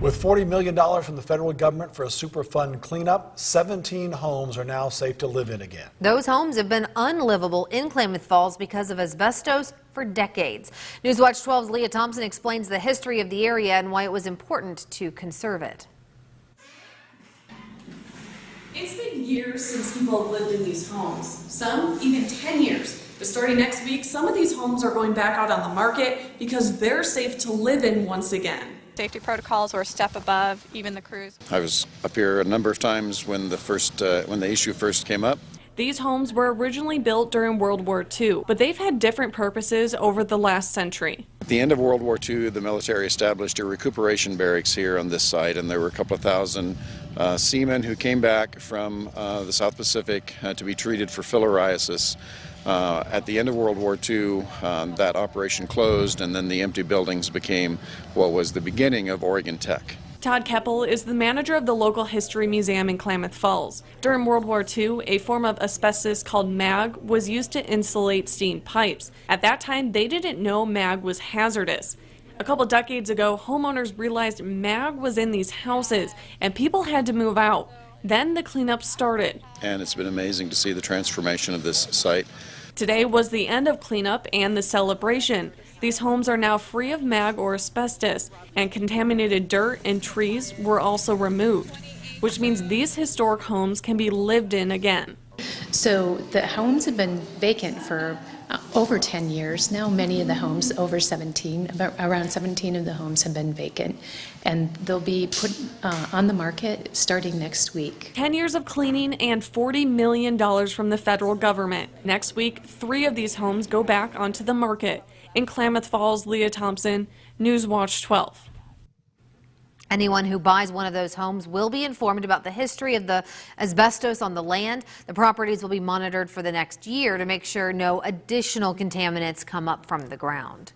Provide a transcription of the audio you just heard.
With $40 million from the federal government for a Superfund cleanup, 17 homes are now safe to live in again. Those homes have been unlivable in Klamath Falls because of asbestos for decades. Newswatch 12's Leah Thompson explains the history of the area and why it was important to conserve it. It's been years since people have lived in these homes, some even 10 years. But starting next week, some of these homes are going back out on the market because they're safe to live in once again. Safety protocols were a step above even the crews. I was up here a number of times when the issue first came up. These homes were originally built during World War II, but they've had different purposes over the last century. At the end of World War II, the military established a recuperation barracks here on this site, and there were a couple of thousand seamen who came back from the South Pacific to be treated for filariasis. At the end of World War II, that operation closed, and then the empty buildings became what was the beginning of Oregon Tech. Todd Keppel is the manager of the local history museum in Klamath Falls. During World War II, a form of asbestos called mag was used to insulate steam pipes. At that time, they didn't know mag was hazardous. A couple decades ago, homeowners realized mag was in these houses, and people had to move out. Then the cleanup started. And it's been amazing to see the transformation of this site. Today was the end of cleanup and the celebration. These homes are now free of mag or asbestos, and contaminated dirt and trees were also removed, which means these historic homes can be lived in again. So the homes have been vacant for over 10 years now. Many of the homes, over 17, around 17 of the homes have been vacant, and they'll be put on the market starting next week. 10 years of cleaning and $40 million from the federal government. Next week, 3 of these homes go back onto the market. In Klamath Falls, Leah Thompson, Newswatch 12. Anyone who buys one of those homes will be informed about the history of the asbestos on the land. The properties will be monitored for the next year to make sure no additional contaminants come up from the ground.